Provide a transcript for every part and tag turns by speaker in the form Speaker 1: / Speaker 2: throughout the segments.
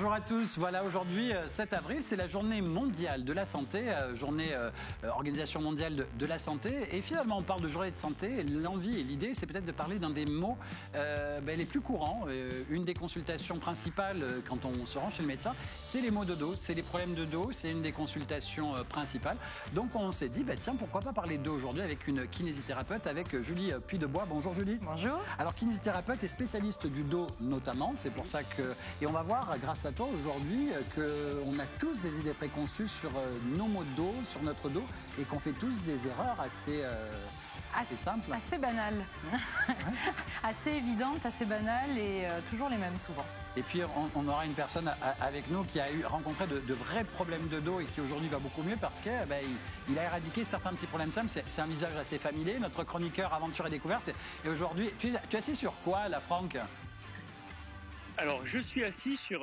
Speaker 1: Bonjour à tous, voilà aujourd'hui 7 avril, c'est la journée mondiale de la santé, journée Organisation mondiale de la santé, et finalement on parle de journée de santé, l'envie et l'idée c'est peut-être de parler d'un des mots les plus courants, une des consultations principales quand on se rend chez le médecin, c'est les maux de dos, c'est les problèmes de dos, c'est une des consultations principales, donc on s'est dit tiens pourquoi pas parler de dos aujourd'hui avec une kinésithérapeute, avec Julie Puydebois. Bonjour Julie.
Speaker 2: Bonjour.
Speaker 1: Alors kinésithérapeute et spécialiste du dos notamment, c'est pour ça que, et on va voir grâce à toi aujourd'hui qu'on a tous des idées préconçues sur nos maux de dos, sur notre dos, et qu'on fait tous des erreurs assez simples.
Speaker 2: Assez banales. Ouais. Assez évidentes, assez banales et toujours les mêmes souvent.
Speaker 1: Et puis on aura une personne avec nous qui a rencontré de vrais problèmes de dos et qui aujourd'hui va beaucoup mieux parce qu'il a éradiqué certains petits problèmes simples. C'est un visage assez familier, notre chroniqueur Aventure et Découverte. Et aujourd'hui, tu es assis sur quoi là, Franck ?
Speaker 3: Alors, je suis assis sur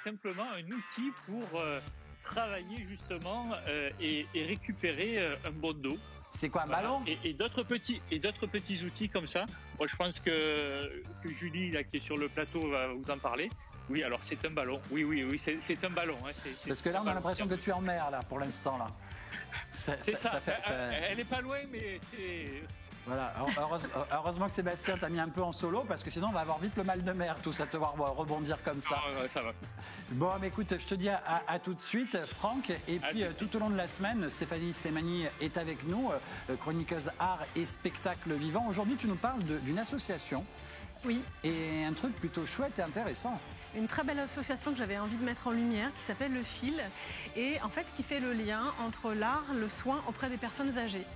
Speaker 3: simplement un outil pour travailler justement et récupérer un bon dos.
Speaker 1: C'est quoi, un ballon ?
Speaker 3: Et d'autres petits outils comme ça. Moi, je pense que Julie, là, qui est sur le plateau, va vous en parler. Oui, alors c'est un ballon. Oui, c'est un ballon. Hein.
Speaker 1: Parce que là, on a l'impression que tu es en mer, là, pour l'instant, là.
Speaker 3: C'est ça. Elle n'est pas loin, mais c'est...
Speaker 1: Voilà, heureusement que Sébastien t'a mis un peu en solo parce que sinon on va avoir vite le mal de mer tous à te voir rebondir comme ça.
Speaker 3: Ah, ça va.
Speaker 1: Bon, mais écoute, je te dis à tout de suite, Franck. Et puis tout au long de la semaine, Stéphanie Slimani est avec nous, chroniqueuse art et spectacle vivant. Aujourd'hui, tu nous parles d'une association.
Speaker 4: Oui.
Speaker 1: Et un truc plutôt chouette et intéressant.
Speaker 4: Une très belle association que j'avais envie de mettre en lumière qui s'appelle Le Fil et en fait qui fait le lien entre l'art, le soin auprès des personnes âgées.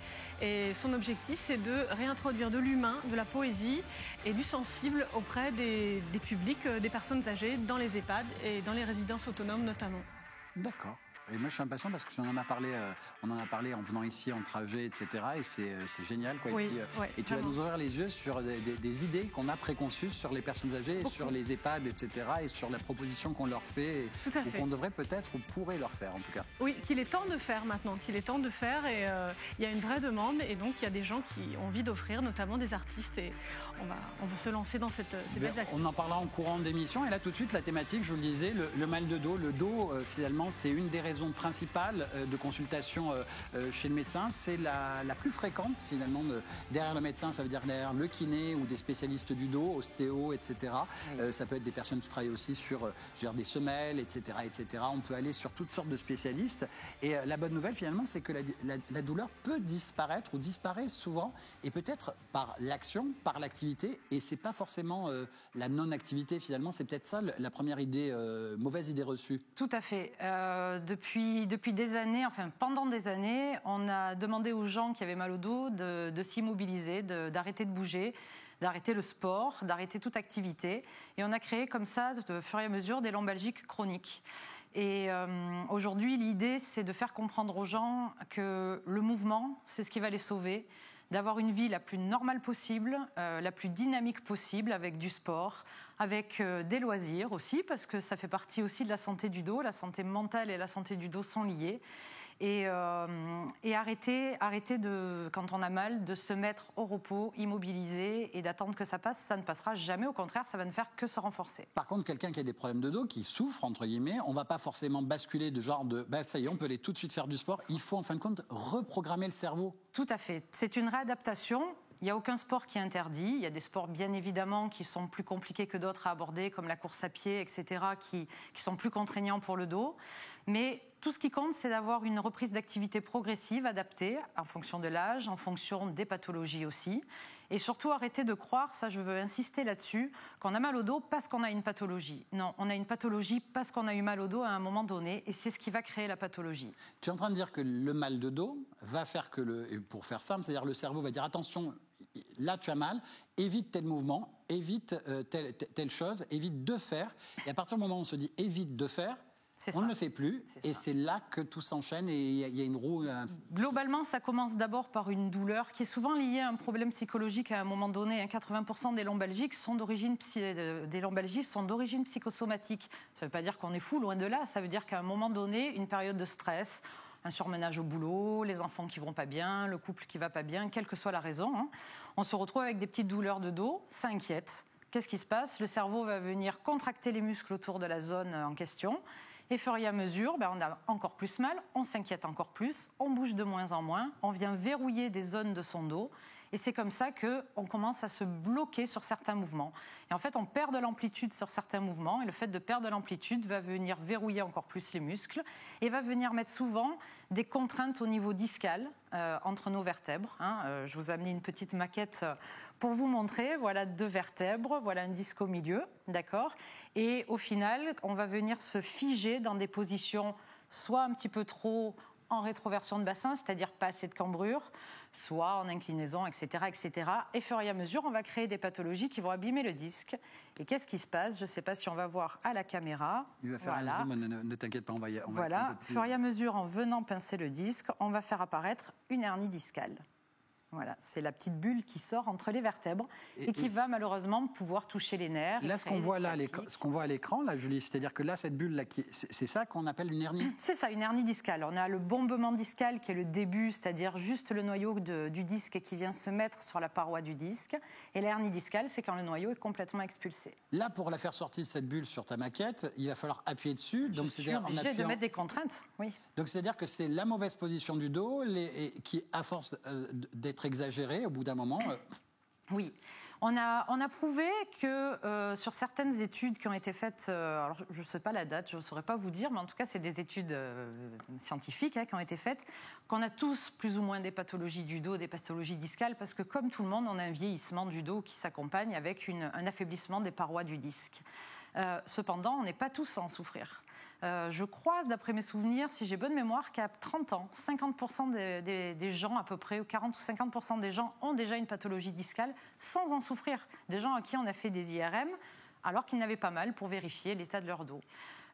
Speaker 4: Et son objectif c'est de réintroduire de l'humain, de la poésie et du sensible auprès des publics, des personnes âgées dans les EHPAD et dans les résidences autonomes notamment.
Speaker 1: D'accord. Et moi, je suis impatient parce que on en a parlé en venant ici, en trajet, etc. Et c'est génial, quoi.
Speaker 4: Oui,
Speaker 1: et tu vas nous ouvrir les yeux sur des idées qu'on a préconçues sur les personnes âgées, et sur les EHPAD, etc. Et sur la proposition qu'on leur fait, ou qu'on devrait peut-être ou pourrait leur faire, en tout cas.
Speaker 4: Oui, qu'il est temps de faire maintenant, qu'il est temps de faire. Et il y a une vraie demande. Et donc, il y a des gens qui ont envie d'offrir, notamment des artistes. Et on va se lancer dans ces belles actions.
Speaker 1: On en parlera en courant d'émission. Et là, tout de suite, la thématique, je vous le disais, le mal de dos. Le dos, finalement, c'est une des raisons principale de consultation chez le médecin, c'est la plus fréquente finalement derrière le médecin, ça veut dire derrière le kiné ou des spécialistes du dos, ostéo, etc. Ça peut être des personnes qui travaillent aussi sur des semelles, etc., etc. On peut aller sur toutes sortes de spécialistes. Et la bonne nouvelle finalement, c'est que la douleur peut disparaître ou disparaît souvent, et peut-être par l'action, par l'activité. Et c'est pas forcément la non-activité finalement. C'est peut-être ça la première idée, mauvaise idée reçue.
Speaker 2: Tout à fait. Depuis des années, pendant des années, on a demandé aux gens qui avaient mal au dos de s'immobiliser, d'arrêter de bouger, d'arrêter le sport, d'arrêter toute activité. Et on a créé comme ça, de fur et à mesure, des lombalgiques chroniques. Et aujourd'hui, l'idée, c'est de faire comprendre aux gens que le mouvement, c'est ce qui va les sauver, d'avoir une vie la plus normale possible, la plus dynamique possible, avec du sport, avec des loisirs aussi, parce que ça fait partie aussi de la santé du dos. La santé mentale et la santé du dos sont liées. Et arrêter quand on a mal, de se mettre au repos, immobilisé, et d'attendre que ça passe. Ça ne passera jamais, au contraire, ça va ne faire que se renforcer.
Speaker 1: Par contre, quelqu'un qui a des problèmes de dos, qui souffre, entre guillemets, on ne va pas forcément basculer de genre de ça y est, on peut aller tout de suite faire du sport. Il faut en fin de compte reprogrammer le cerveau.
Speaker 2: Tout à fait. C'est une réadaptation. Il n'y a aucun sport qui est interdit. Il y a des sports, bien évidemment, qui sont plus compliqués que d'autres à aborder, comme la course à pied, etc., qui sont plus contraignants pour le dos. Mais tout ce qui compte, c'est d'avoir une reprise d'activité progressive, adaptée, en fonction de l'âge, en fonction des pathologies aussi. Et surtout, arrêter de croire, ça je veux insister là-dessus, qu'on a mal au dos parce qu'on a une pathologie. Non, on a une pathologie parce qu'on a eu mal au dos à un moment donné, et c'est ce qui va créer la pathologie.
Speaker 1: Tu es en train de dire que le mal de dos va faire que, pour faire simple, c'est-à-dire le cerveau va dire attention, là tu as mal, évite tel mouvement, évite telle chose, évite de faire. Et à partir du moment où on se dit évite de faire, on ne le fait plus, et c'est là que tout s'enchaîne et il y a une roue.
Speaker 2: Globalement, ça commence d'abord par une douleur qui est souvent liée à un problème psychologique à un moment donné. 80% des lombalgiques sont d'origine psychosomatique. Ça ne veut pas dire qu'on est fou, loin de là. Ça veut dire qu'à un moment donné, une période de stress, un surmenage au boulot, les enfants qui vont pas bien, le couple qui va pas bien, quelle que soit la raison, on se retrouve avec des petites douleurs de dos, ça inquiète. qu'est-ce qui se passe? Le cerveau va venir contracter les muscles autour de la zone en question. Et fur et à mesure, on a encore plus mal, on s'inquiète encore plus, on bouge de moins en moins, on vient verrouiller des zones de son dos. Et c'est comme ça qu'on commence à se bloquer sur certains mouvements. Et en fait, on perd de l'amplitude sur certains mouvements. Et le fait de perdre de l'amplitude va venir verrouiller encore plus les muscles et va venir mettre souvent des contraintes au niveau discal entre nos vertèbres. Je vous ai amené une petite maquette pour vous montrer. Voilà 2 vertèbres, voilà un disque au milieu, d'accord ? Et au final, on va venir se figer dans des positions soit un petit peu trop en rétroversion de bassin, c'est-à-dire pas assez de cambrure, soit en inclinaison, etc., etc. Et fur et à mesure, on va créer des pathologies qui vont abîmer le disque. Et qu'est-ce qui se passe? Je ne sais pas si on va voir à la caméra.
Speaker 1: Il va faire un zoom, ne t'inquiète pas, on va
Speaker 2: voilà, fur et à mesure, en venant pincer le disque, on va faire apparaître une hernie discale. Voilà, c'est la petite bulle qui sort entre les vertèbres et qui va malheureusement pouvoir toucher les nerfs.
Speaker 1: Là, ce qu'on voit à l'écran, là, Julie, c'est-à-dire que là, cette bulle, là, c'est ça qu'on appelle une hernie?
Speaker 2: C'est ça, une hernie discale. On a le bombement discal qui est le début, c'est-à-dire juste le noyau du disque qui vient se mettre sur la paroi du disque. Et la hernie discale, c'est quand le noyau est complètement expulsé.
Speaker 1: Là, pour la faire sortir cette bulle sur ta maquette, il va falloir appuyer dessus.
Speaker 2: Donc, je suis obligée de mettre des contraintes, oui.
Speaker 1: Donc, c'est-à-dire que c'est la mauvaise position du dos qui, à force d'être exagérée, au bout d'un moment...
Speaker 2: Oui. On a prouvé que sur certaines études qui ont été faites, alors je ne sais pas la date, je ne saurais pas vous dire, mais en tout cas, c'est des études scientifiques qui ont été faites, qu'on a tous plus ou moins des pathologies du dos, des pathologies discales, parce que comme tout le monde, on a un vieillissement du dos qui s'accompagne avec un affaiblissement des parois du disque. Cependant, on n'est pas tous à en souffrir. Je crois, d'après mes souvenirs, si j'ai bonne mémoire, qu'à 30 ans, 50% des gens, à peu près, 40 ou 50% des gens ont déjà une pathologie discale sans en souffrir. Des gens à qui on a fait des IRM alors qu'ils n'avaient pas mal pour vérifier l'état de leur dos.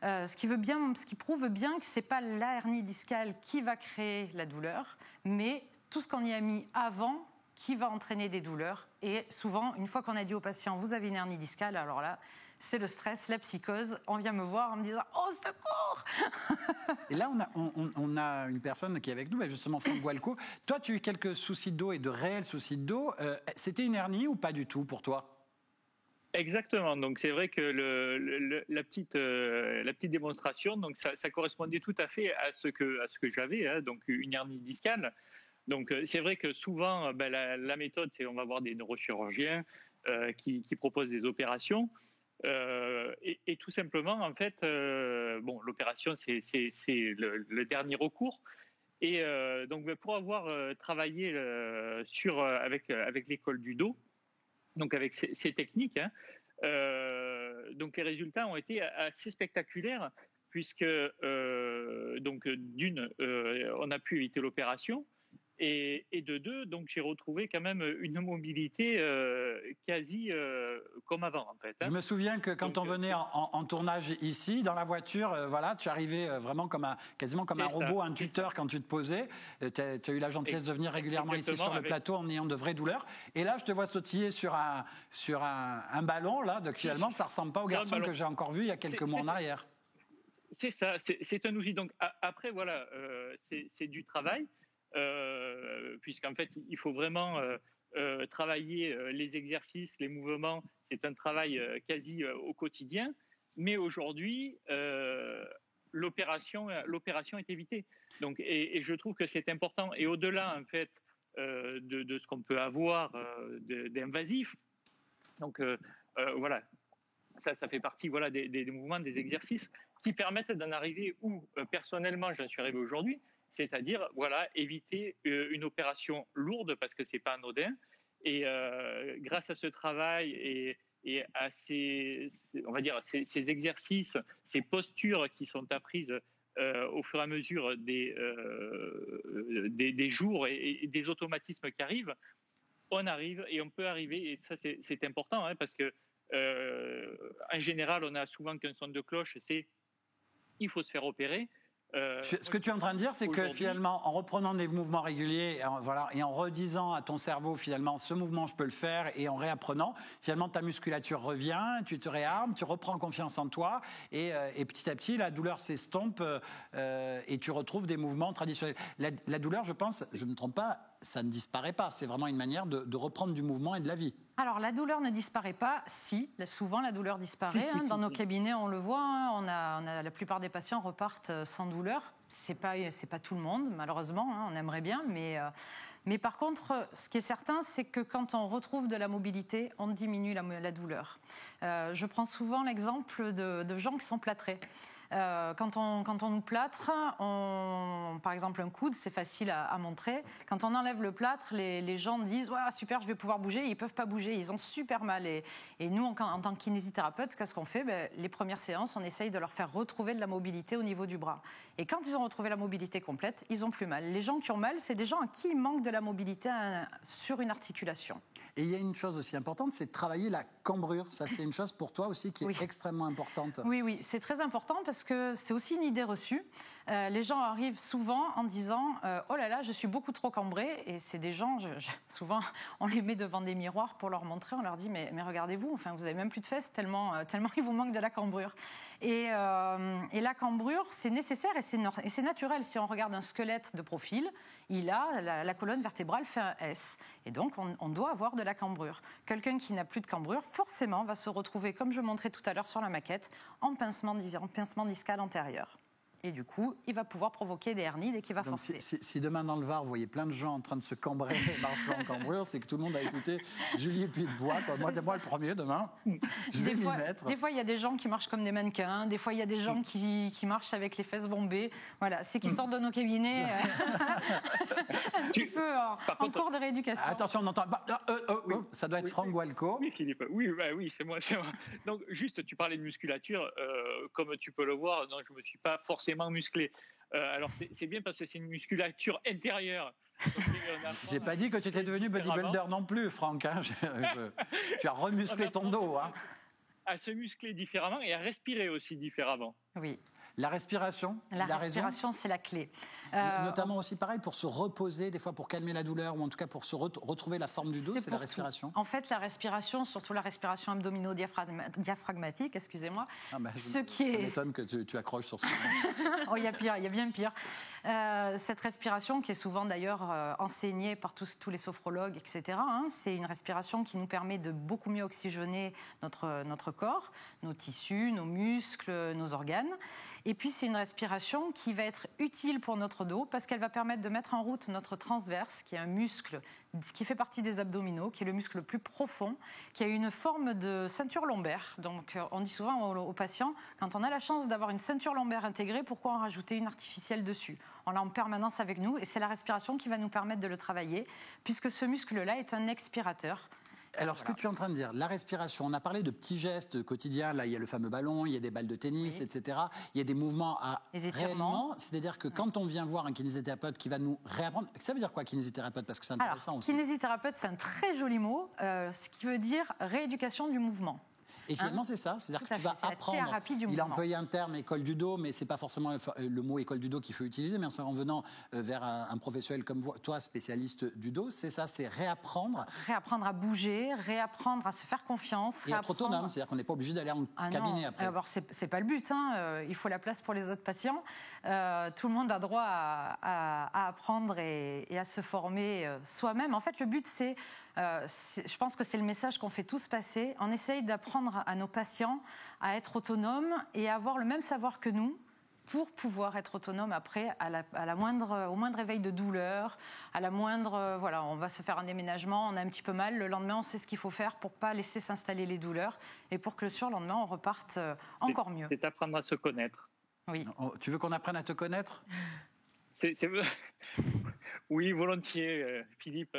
Speaker 2: Ce qui prouve bien que ce n'est pas la hernie discale qui va créer la douleur, mais tout ce qu'on y a mis avant qui va entraîner des douleurs. Et souvent, une fois qu'on a dit au patient « vous avez une hernie discale », alors là, c'est le stress, la psychose. On vient me voir en me disant « oh, secours !»
Speaker 1: Et là, on a une personne qui est avec nous, justement Franck Gualco. Toi, tu as eu quelques soucis de dos et de réels soucis de dos. C'était une hernie ou pas du tout pour toi?
Speaker 3: Exactement. Donc c'est vrai que la petite démonstration, donc ça correspondait tout à fait à ce que j'avais, donc une hernie discale. Donc c'est vrai que souvent la méthode, c'est on va voir des neurochirurgiens qui proposent des opérations. Et tout simplement, en fait, l'opération, c'est le dernier recours. Et donc, pour avoir travaillé avec l'école du dos, donc avec ces techniques, donc les résultats ont été assez spectaculaires, puisque d'une, on a pu éviter l'opération. Et de 2, donc j'ai retrouvé quand même une mobilité quasi comme avant, en fait.
Speaker 1: Je me souviens que quand on venait en tournage ici, dans la voiture, tu arrivais vraiment quasiment comme un robot, un tuteur quand tu te posais. Tu as eu la gentillesse de venir régulièrement ici sur le plateau en ayant de vraies douleurs. Et là, je te vois sautiller sur un ballon, là, donc finalement, ça ne ressemble pas au garçon que j'ai encore vu il y a quelques mois en arrière.
Speaker 3: C'est ça, c'est un outil. Donc après, voilà, c'est du travail. Puisqu'en fait, il faut vraiment travailler les exercices, les mouvements. C'est un travail quasi au quotidien. Mais aujourd'hui, l'opération est évitée. Donc, et je trouve que c'est important. Et au-delà, en fait, de ce qu'on peut avoir d'invasif. Donc, voilà. Ça fait partie des mouvements, des exercices qui permettent d'en arriver où, personnellement, j'en suis arrivé aujourd'hui. C'est-à-dire, éviter une opération lourde parce que c'est pas anodin. Et grâce à ce travail et à ces exercices, ces postures qui sont apprises au fur et à mesure des jours et des automatismes qui arrivent, on arrive et on peut arriver. Et ça, c'est important parce que en général, on a souvent qu'un son de cloche, c'est il faut se faire opérer.
Speaker 1: Ce que tu es en train de dire, c'est que finalement, en reprenant des mouvements réguliers et en redisant à ton cerveau, finalement, ce mouvement, je peux le faire, et en réapprenant, finalement, ta musculature revient, tu te réarmes, tu reprends confiance en toi, et petit à petit, la douleur s'estompe et tu retrouves des mouvements traditionnels. La douleur, je pense, je ne me trompe pas, ça ne disparaît pas. C'est vraiment une manière de reprendre du mouvement et de la vie.
Speaker 2: Alors, la douleur ne disparaît pas. Si, souvent la douleur disparaît. Dans nos cabinets, on le voit. On a, la plupart des patients repartent sans douleur. C'est pas tout le monde, malheureusement. On aimerait bien, mais par contre, ce qui est certain, c'est que quand on retrouve de la mobilité, on diminue la douleur. Je prends souvent l'exemple de gens qui sont plâtrés. Quand on nous plâtre, par exemple un coude, c'est facile à montrer. Quand on enlève le plâtre, les gens disent « super, je vais pouvoir bouger ». Ils ne peuvent pas bouger, ils ont super mal. Et nous, en tant que kinésithérapeute, qu'est-ce qu'on fait ? Les premières séances, on essaye de leur faire retrouver de la mobilité au niveau du bras. Et quand ils ont retrouvé la mobilité complète, ils n'ont plus mal. Les gens qui ont mal, c'est des gens à qui il manque de la mobilité sur une articulation.
Speaker 1: Et il y a une chose aussi importante, c'est de travailler la cambrure. Ça, c'est une chose pour toi aussi qui est extrêmement importante.
Speaker 2: Oui, c'est très important parce que c'est aussi une idée reçue. Les gens arrivent souvent en disant « Oh là là, je suis beaucoup trop cambré ». Et c'est des gens, souvent, on les met devant des miroirs pour leur montrer. On leur dit « Mais regardez-vous, enfin, vous n'avez même plus de fesses tellement il vous manque de la cambrure ». Et la cambrure, c'est nécessaire et c'est naturel. Si on regarde un squelette de profil, la colonne vertébrale fait un S. Et donc, on doit avoir de la cambrure. Quelqu'un qui n'a plus de cambrure, forcément, va se retrouver, comme je montrais tout à l'heure sur la maquette, en pincement discal antérieur. Et du coup, il va pouvoir provoquer des hernies dès qu'il va forcer.
Speaker 1: Si demain dans le Var, vous voyez plein de gens en train de se cambrer, marchant en cambrure, c'est que tout le monde a écouté Julie Puy-de-Bois. Moi, le premier, demain, je vais m'y mettre.
Speaker 2: Des fois, il y a des gens qui marchent comme des mannequins. Des fois, il y a des gens qui marchent avec les fesses bombées. Voilà, c'est qui sortent de nos cabinets un petit peu en cours de rééducation.
Speaker 1: Attention, on entend... ça doit être Franck Gualco.
Speaker 3: Oui, Philippe. Oui, c'est moi. Donc, juste, tu parlais de musculature. Comme tu peux le voir, non, je ne me suis pas forcément musclé. Alors c'est bien parce que c'est une musculature intérieure.
Speaker 1: J'ai pas dit que tu étais devenu bodybuilder non plus, Franck. Tu as remusclé ton dos.
Speaker 3: À se muscler différemment et à respirer aussi différemment.
Speaker 2: Oui.
Speaker 1: La respiration.
Speaker 2: La respiration, c'est la clé.
Speaker 1: Notamment aussi pareil pour se reposer, des fois pour calmer la douleur ou en tout cas pour se retrouver la forme du dos, c'est la respiration.
Speaker 2: En fait, la respiration, surtout la respiration abdomino-diaphragmatique, excusez-moi.
Speaker 1: Ça m'étonne que tu accroches sur ce point.
Speaker 2: Oh, il y a pire, il y a bien pire. Cette respiration qui est souvent d'ailleurs enseignée par tous les sophrologues, etc. C'est une respiration qui nous permet de beaucoup mieux oxygéner notre corps, nos tissus, nos muscles, nos organes. Et puis, c'est une respiration qui va être utile pour notre dos parce qu'elle va permettre de mettre en route notre transverse, qui est un muscle qui fait partie des abdominaux, qui est le muscle le plus profond, qui a une forme de ceinture lombaire. Donc, on dit souvent aux patients, quand on a la chance d'avoir une ceinture lombaire intégrée, pourquoi en rajouter une artificielle dessus ? On l'a en permanence avec nous et c'est la respiration qui va nous permettre de le travailler, puisque ce muscle-là est un expirateur.
Speaker 1: Alors, ce que tu es en train de dire, la respiration, on a parlé de petits gestes quotidiens. Là, il y a le fameux ballon, il y a des balles de tennis, etc. Il y a des mouvements à réellement. C'est-à-dire que quand on vient voir un kinésithérapeute qui va nous réapprendre... Ça veut dire quoi, kinésithérapeute ? Parce que c'est intéressant aussi.
Speaker 2: Kinésithérapeute, c'est un très joli mot, ce qui veut dire rééducation du mouvement.
Speaker 1: Et finalement, c'est ça, c'est-à-dire que tu vas apprendre. Il a employé un terme école du dos, mais c'est pas forcément le mot école du dos qu'il faut utiliser, mais en venant vers un professionnel comme toi, spécialiste du dos, c'est ça, c'est réapprendre.
Speaker 2: Réapprendre à bouger, réapprendre à se faire confiance.
Speaker 1: Et être autonome, c'est-à-dire qu'on n'est pas obligé d'aller en cabinet après.
Speaker 2: Alors, c'est pas le but, il faut la place pour les autres patients. Tout le monde a droit à apprendre et à se former soi-même. En fait, le but, je pense que c'est le message qu'on fait tous passer. On essaye d'apprendre à nos patients à être autonomes et à avoir le même savoir que nous pour pouvoir être autonome après au moindre réveil de douleur, à la moindre, on va se faire un déménagement, on a un petit peu mal, le lendemain on sait ce qu'il faut faire pour pas laisser s'installer les douleurs et pour que le surlendemain on reparte encore mieux.
Speaker 3: C'est apprendre à se connaître.
Speaker 2: Oui.
Speaker 1: Tu veux qu'on apprenne à te connaître ?
Speaker 3: Oui, volontiers, Philippe.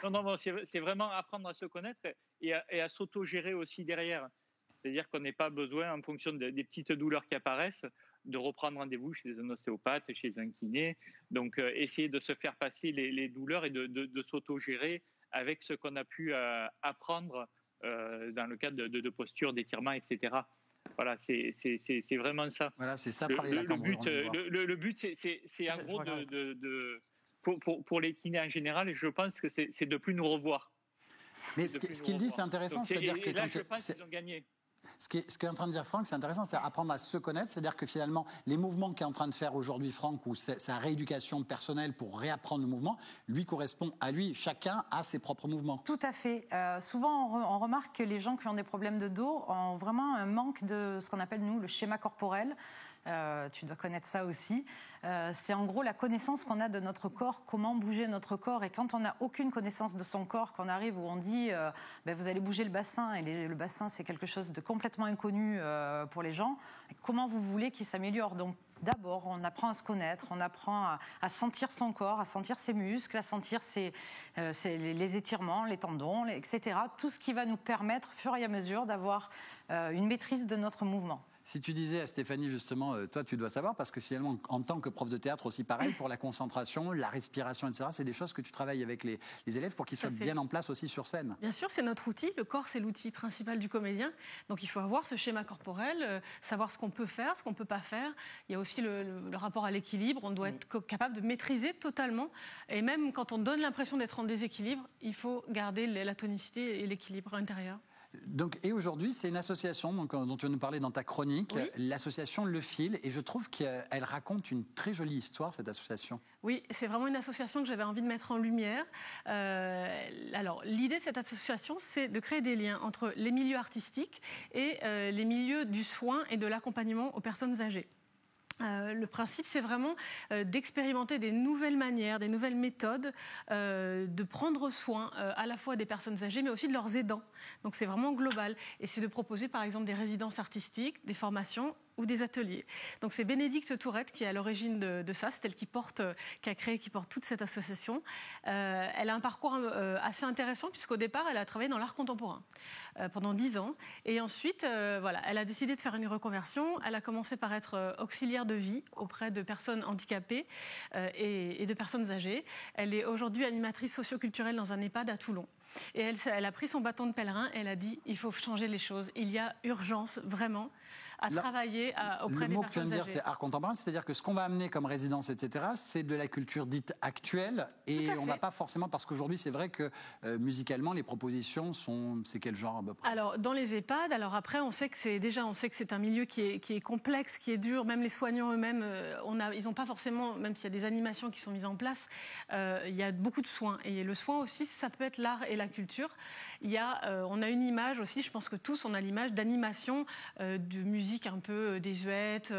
Speaker 3: Non, c'est vraiment apprendre à se connaître et à s'auto-gérer aussi derrière. C'est-à-dire qu'on n'a pas besoin, en fonction des petites douleurs qui apparaissent, de reprendre rendez-vous chez un ostéopathe, chez un kiné. Donc, essayer de se faire passer les douleurs et de s'auto-gérer avec ce qu'on a pu apprendre dans le cadre de posture, d'étirement, etc. Voilà, c'est vraiment ça.
Speaker 1: Voilà, c'est ça, travailler la cambrure.
Speaker 3: Le but, c'est en gros pour les kinés en général, je pense que c'est de plus nous revoir.
Speaker 1: Mais ce qu'il dit, c'est intéressant, c'est-à-dire que
Speaker 3: là, je pense qu'ils ont gagné.
Speaker 1: Ce qu'est en train de dire Franck, c'est intéressant, c'est apprendre à se connaître, c'est-à-dire que finalement, les mouvements qu'est en train de faire aujourd'hui Franck, ou sa rééducation personnelle pour réapprendre le mouvement, lui correspond à lui. Chacun a ses propres mouvements.
Speaker 2: Tout à fait. Souvent, on remarque que les gens qui ont des problèmes de dos ont vraiment un manque de ce qu'on appelle, nous, le schéma corporel. Tu dois connaître ça aussi. C'est en gros la connaissance qu'on a de notre corps, comment bouger notre corps. Et quand on n'a aucune connaissance de son corps, qu'on arrive où on dit vous allez bouger le bassin, et le bassin c'est quelque chose de complètement inconnu pour les gens, comment vous voulez qu'il s'améliore? Donc d'abord, on apprend à se connaître, on apprend à sentir son corps, à sentir ses muscles, à sentir les étirements, les tendons, etc. Tout ce qui va nous permettre, au fur et à mesure, d'avoir une maîtrise de notre mouvement.
Speaker 1: Si tu disais à Stéphanie, justement, toi, tu dois savoir, parce que finalement, en tant que prof de théâtre aussi, pareil, pour la concentration, la respiration, etc., c'est des choses que tu travailles avec les élèves pour qu'ils soient bien en place aussi sur scène.
Speaker 4: Bien sûr, c'est notre outil. Le corps, c'est l'outil principal du comédien. Donc, il faut avoir ce schéma corporel, savoir ce qu'on peut faire, ce qu'on ne peut pas faire. Il y a aussi le rapport à l'équilibre. On doit être capable de maîtriser totalement. Et même quand on donne l'impression d'être en déséquilibre, il faut garder la tonicité et l'équilibre intérieur.
Speaker 1: Donc, et aujourd'hui, c'est une association dont tu vas nous parler dans ta chronique, oui. L'association Le Fil, et je trouve qu'elle raconte une très jolie histoire, cette association.
Speaker 4: Oui, c'est vraiment une association que j'avais envie de mettre en lumière. Alors, l'idée de cette association, c'est de créer des liens entre les milieux artistiques et les milieux du soin et de l'accompagnement aux personnes âgées. Le principe, c'est vraiment d'expérimenter des nouvelles manières, des nouvelles méthodes, de prendre soin à la fois des personnes âgées, mais aussi de leurs aidants. Donc c'est vraiment global. Et c'est de proposer par exemple des résidences artistiques, des formations ou des ateliers. Donc c'est Bénédicte Tourette qui est à l'origine de ça. C'est elle qui porte toute cette association. Elle a un parcours assez intéressant puisqu'au départ, elle a travaillé dans l'art contemporain pendant 10 ans. Et ensuite, elle a décidé de faire une reconversion. Elle a commencé par être auxiliaire de vie auprès de personnes handicapées et de personnes âgées. Elle est aujourd'hui animatrice socio-culturelle dans un EHPAD à Toulon. Et elle a pris son bâton de pèlerin et elle a dit il faut changer les choses. Il y a urgence vraiment à travailler auprès des personnes âgées. Le mot que tu viens de dire,
Speaker 1: c'est art contemporain, c'est-à-dire que ce qu'on va amener comme résidence, etc., c'est de la culture dite actuelle et on ne va pas forcément, parce qu'aujourd'hui, c'est vrai que musicalement, les propositions c'est quel genre à peu près?
Speaker 4: Alors, dans les EHPAD, après, on sait que c'est un milieu qui est complexe, qui est dur. Même les soignants eux-mêmes, ils n'ont pas forcément, même s'il y a des animations qui sont mises en place, il y a beaucoup de soins. Et le soin aussi, ça peut être l'art et la culture. On a une image aussi, je pense que tous, on a l'image d'animation, de musique un peu désuète.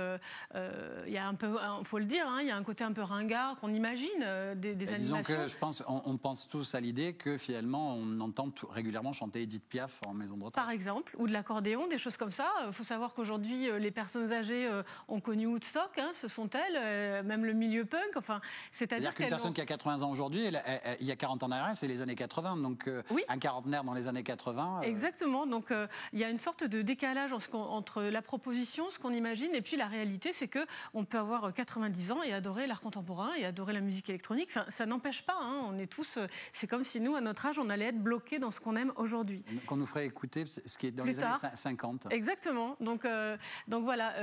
Speaker 4: Il y a un peu, faut le dire, il y a un côté un peu ringard qu'on imagine des animations.
Speaker 1: Disons que je pense, on pense tous à l'idée que finalement, on entend régulièrement chanter Edith Piaf en maison de retraite.
Speaker 4: Par exemple, ou de l'accordéon, des choses comme ça. Il faut savoir qu'aujourd'hui, les personnes âgées ont connu Woodstock, ce sont elles, même le milieu punk. Enfin,
Speaker 1: c'est-à-dire qu'une personne qui a 80 ans aujourd'hui, il y a 40 ans derrière, c'est les années 80. Donc, oui. Un quarantenaire dans les années 80.
Speaker 4: Exactement. Donc, il y a une sorte de décalage entre la proposition, ce qu'on imagine, et puis la réalité, c'est qu'on peut avoir 90 ans et adorer l'art contemporain et adorer la musique électronique. Enfin, ça n'empêche pas. On est tous. C'est comme si nous, à notre âge, on allait être bloqués dans ce qu'on aime aujourd'hui.
Speaker 1: Qu'on nous ferait écouter ce qui est dans les années 50.
Speaker 4: Exactement. Donc voilà.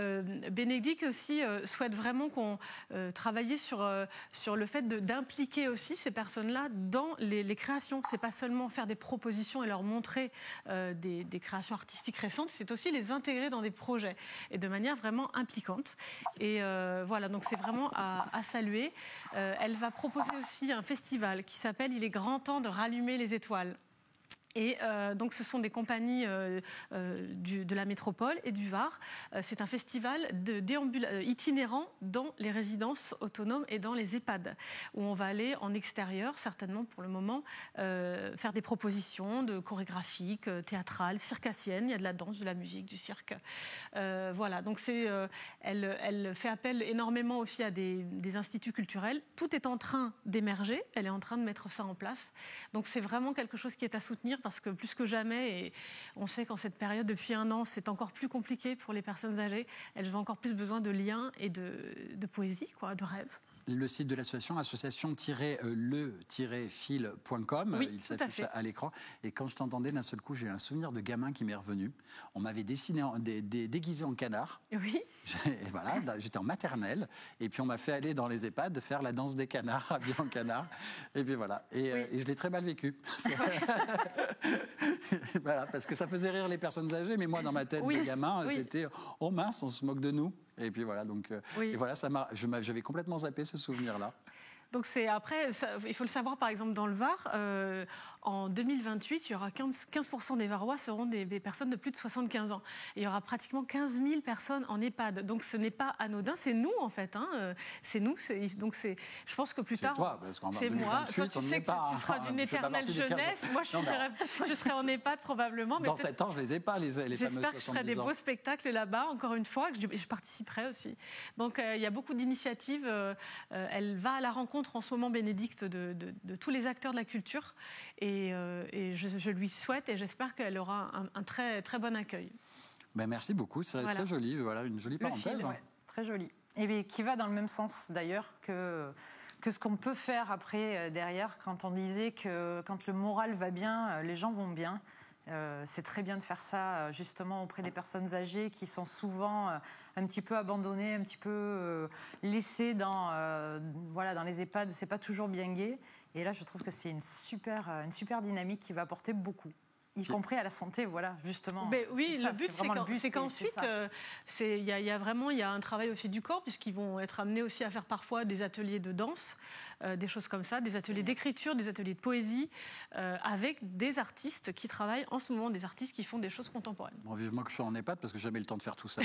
Speaker 4: Bénédicte aussi souhaite vraiment qu'on travaille sur le fait d'impliquer aussi ces personnes-là dans les créations. C'est pas seulement faire des propositions et leur montrer des créations artistiques récentes, c'est aussi les intégrer dans des projets et de manière vraiment impliquante. Et voilà, donc c'est vraiment à saluer. Elle va proposer aussi un festival qui s'appelle « Il est grand temps de rallumer les étoiles ». Et donc ce sont des compagnies de la métropole et du Var. C'est un festival itinérant dans les résidences autonomes et dans les EHPAD, où on va aller en extérieur, certainement pour le moment, faire des propositions de chorégraphiques, théâtrales, circassiennes. Il y a de la danse, de la musique, du cirque. Voilà, donc elle fait appel énormément aussi à des instituts culturels. Tout est en train d'émerger, elle est en train de mettre ça en place. Donc c'est vraiment quelque chose qui est à soutenir, parce que plus que jamais, et on sait qu'en cette période, depuis 1 an, c'est encore plus compliqué pour les personnes âgées. Elles ont encore plus besoin de liens et de poésie, de rêves.
Speaker 1: le site de l'association, association-le-fil.com.
Speaker 4: Oui,
Speaker 1: il
Speaker 4: tout à
Speaker 1: s'affiche
Speaker 4: fait.
Speaker 1: à l'écran. Et quand je t'entendais, d'un seul coup, j'ai eu un souvenir de gamin qui m'est revenu. On m'avait déguisé en canard.
Speaker 4: Oui.
Speaker 1: Et voilà, j'étais en maternelle. Et puis on m'a fait aller dans les EHPAD faire la danse des canards, habillé en canard. Et puis voilà. Et je l'ai très mal vécu. Voilà, parce que ça faisait rire les personnes âgées, mais moi, dans ma tête de gamin, c'était « Oh mince, on se moque de nous ». Et puis voilà, donc et voilà, j'avais complètement zappé ce souvenir-là.
Speaker 4: Donc il faut le savoir, par exemple, dans le Var, en 2028, il y aura 15% des Varois seront des personnes de plus de 75 ans. Et il y aura pratiquement 15 000 personnes en EHPAD. Donc ce n'est pas anodin, c'est nous en fait. C'est nous. Je pense que plus tard,
Speaker 1: toi, parce qu'en
Speaker 4: c'est
Speaker 1: 2028,
Speaker 4: moi. Toi, tu sais que tu seras d'une éternelle jeunesse. Moi, je serai en EHPAD probablement. Mais
Speaker 1: dans 7 ans, je les ai pas, les fameux 70 ans.
Speaker 4: J'espère que je ferai des beaux spectacles là-bas, encore une fois, que je participerai aussi. Donc il y a beaucoup d'initiatives. Elle va à la rencontre en ce moment, Bénédicte, de tous les acteurs de la culture. Et je lui souhaite et j'espère qu'elle aura un très, très bon accueil.
Speaker 1: Ben merci beaucoup, c'est très joli. Voilà, une jolie parenthèse.
Speaker 2: Le fil, très joli. Et qui va dans le même sens, d'ailleurs, que ce qu'on peut faire après, derrière, quand on disait que quand le moral va bien, les gens vont bien. C'est très bien de faire ça justement auprès des personnes âgées qui sont souvent un petit peu abandonnées, un petit peu laissées dans les EHPAD. C'est pas toujours bien gai. Et là, je trouve que c'est une super dynamique qui va apporter beaucoup. Y compris à la santé, voilà, justement.
Speaker 4: Mais oui, le but, c'est qu'ensuite, il y a un travail aussi du corps, puisqu'ils vont être amenés aussi à faire parfois des ateliers de danse, des choses comme ça, des ateliers d'écriture, des ateliers de poésie, avec des artistes qui travaillent en ce moment, des artistes qui font des choses contemporaines.
Speaker 1: Bon, vivement que je sois en EHPAD, parce que j'ai jamais le temps de faire tout ça.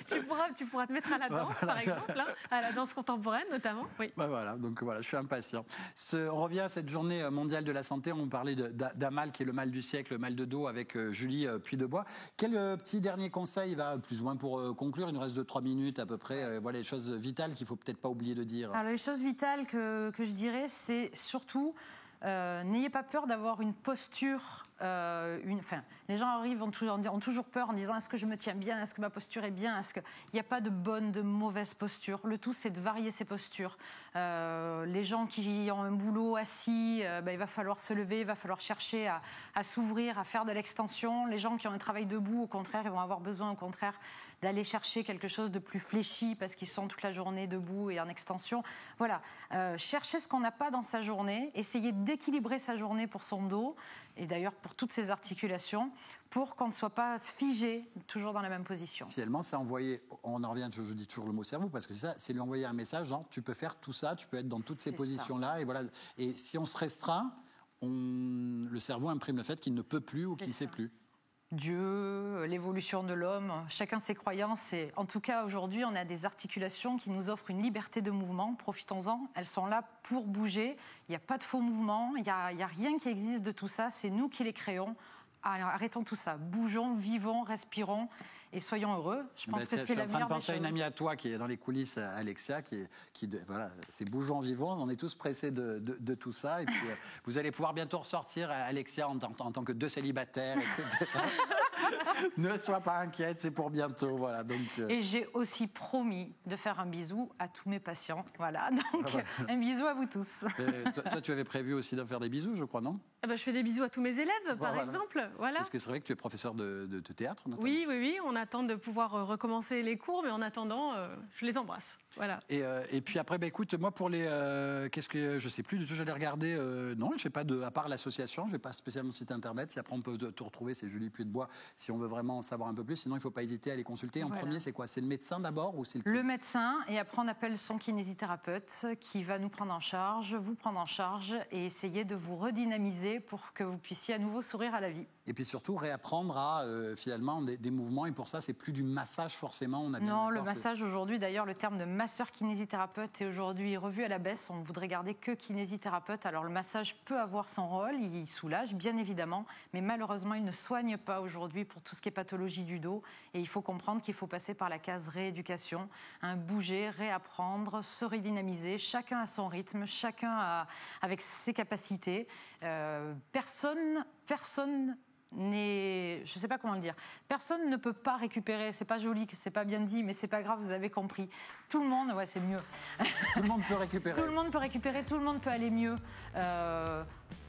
Speaker 4: tu pourras te mettre à la danse, par exemple, hein, à la danse contemporaine notamment. Oui.
Speaker 1: Ben voilà, donc voilà, je suis impatient. On revient à cette journée mondiale de la santé. On parlait d'un mal qui est le mal du siècle, le mal de dos, avec Julie Puydebois. Quel petit dernier conseil va plus ou moins pour conclure? Il nous reste 2-3 minutes à peu près. Voilà les choses vitales qu'il ne faut peut-être pas oublier de dire.
Speaker 2: Alors les choses vitales que je dirais, c'est surtout n'ayez pas peur d'avoir une posture. Les gens arrivent, ont toujours peur en disant est-ce que je me tiens bien, est-ce que ma posture est bien, il n'y a pas de bonne, de mauvaise posture. Le tout, c'est de varier ses postures. Les gens qui ont un boulot assis, il va falloir se lever, il va falloir chercher à s'ouvrir, à faire de l'extension. Les gens qui ont un travail debout, au contraire, ils vont avoir besoin, au contraire, d'aller chercher quelque chose de plus fléchi parce qu'ils sont toute la journée debout et en extension. Voilà, chercher ce qu'on n'a pas dans sa journée, essayer d'équilibrer sa journée pour son dos et d'ailleurs pour toutes ses articulations, pour qu'on ne soit pas figé toujours dans la même position.
Speaker 1: Finalement, c'est envoyer, on en revient, je dis toujours le mot cerveau, parce que c'est ça, c'est lui envoyer un message, genre tu peux faire tout ça, tu peux être dans toutes ces positions-là, et voilà. Et si on se restreint, le cerveau imprime le fait qu'il ne peut plus ou qu'il ne fait plus.
Speaker 2: Dieu, l'évolution de l'homme, chacun ses croyances. Et en tout cas, aujourd'hui, on a des articulations qui nous offrent une liberté de mouvement. Profitons-en, elles sont là pour bouger. Il n'y a pas de faux mouvements, il n'y a rien qui existe de tout ça. C'est nous qui les créons. Alors, arrêtons tout ça. Bougeons, vivons, respirons et soyons heureux. Je pense que c'est la meilleure des choses. Je suis en train de penser à une
Speaker 1: amie à toi qui est dans les coulisses, Alexia, voilà, c'est bougeons, vivons. On est tous pressés de tout ça. Et puis, vous allez pouvoir bientôt ressortir, Alexia, en tant que deux célibataires, etc. Ne sois pas inquiète, c'est pour bientôt. Voilà, donc,
Speaker 2: Et j'ai aussi promis de faire un bisou à tous mes patients. Voilà, donc un bisou à vous tous.
Speaker 1: Toi, tu avais prévu aussi d'en faire des bisous, je crois, non?
Speaker 4: Je fais des bisous à tous mes élèves, par exemple. Voilà.
Speaker 1: Parce que c'est vrai que tu es professeur de théâtre, notamment.
Speaker 4: Oui. On attend de pouvoir recommencer les cours, mais en attendant, je les embrasse. Voilà.
Speaker 1: Et puis après, écoute, moi pour les, je sais plus du tout, j'allais regarder. Non, je sais pas à part l'association, je vais pas spécialement site internet. Si après on peut tout retrouver, c'est Julie Puydebois. Si on veut vraiment en savoir un peu plus, sinon il faut pas hésiter à les consulter. En premier, c'est quoi? C'est le médecin d'abord ou c'est
Speaker 2: le médecin, et après on appelle son kinésithérapeute qui va nous prendre en charge, vous prendre en charge et essayer de vous redynamiser pour que vous puissiez à nouveau sourire à la vie.
Speaker 1: Et puis surtout réapprendre à finalement des mouvements. Et pour ça, c'est plus du massage forcément.
Speaker 2: Non, le massage aujourd'hui, d'ailleurs, le terme de masseur kinésithérapeute est aujourd'hui revu à la baisse. On voudrait garder que kinésithérapeute. Alors le massage peut avoir son rôle, il soulage bien évidemment, mais malheureusement il ne soigne pas aujourd'hui pour tout ce qui est pathologie du dos. Et il faut comprendre qu'il faut passer par la case rééducation, bouger, réapprendre, se redynamiser. Chacun à son rythme, chacun avec ses capacités. Personne n'est, je ne sais pas comment le dire, personne ne peut pas récupérer, c'est pas joli, c'est pas bien dit, mais c'est pas grave, vous avez compris. Tout le monde, ouais, c'est mieux.
Speaker 1: Tout le monde peut récupérer.
Speaker 2: Tout le monde peut récupérer, tout le monde peut aller mieux.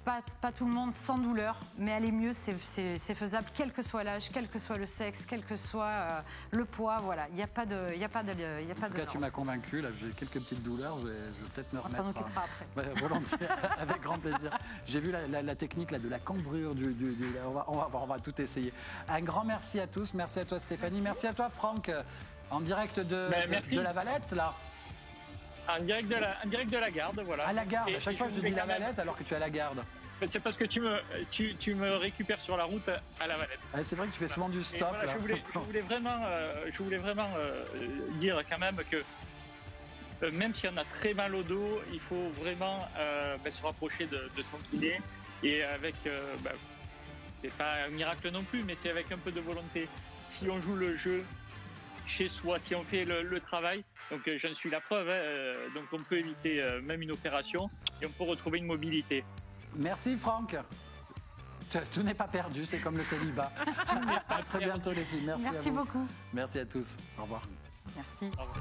Speaker 2: Pas tout le monde sans douleur, mais aller mieux, c'est faisable, quel que soit l'âge, quel que soit le sexe, quel que soit le poids. Voilà, il n'y a pas de,
Speaker 1: En tout cas, tu m'as convaincu. Là, j'ai quelques petites douleurs. Je vais peut-être me remettre.
Speaker 2: On s'en occupera après.
Speaker 1: Ouais, volontiers, avec grand plaisir. J'ai vu la technique là, de la cambrure. On va tout essayer. Un grand merci à tous. Merci à toi, Stéphanie. Merci à toi, Franck, en direct de la Valette, là.
Speaker 3: En direct de la Garde, voilà.
Speaker 1: À la Garde. À chaque fois, je te dis la Valette alors que tu es à la Garde.
Speaker 3: C'est parce que tu me récupères sur la route à la Valette.
Speaker 1: Ah, c'est vrai que tu fais souvent du stop.
Speaker 3: Voilà,
Speaker 1: là.
Speaker 3: je voulais vraiment dire quand même que même si on a très mal au dos, il faut vraiment se rapprocher de son kiné. Et avec, c'est pas un miracle non plus, mais c'est avec un peu de volonté. Si on joue le jeu chez soi, si on fait le travail, donc j'en suis la preuve, donc on peut éviter même une opération et on peut retrouver une mobilité.
Speaker 1: Merci Franck. Tout n'est pas perdu, c'est comme le célibat. À très bientôt les filles. Merci à vous.
Speaker 2: Merci beaucoup.
Speaker 1: Merci à tous. Au revoir.
Speaker 2: Merci.
Speaker 3: Au revoir.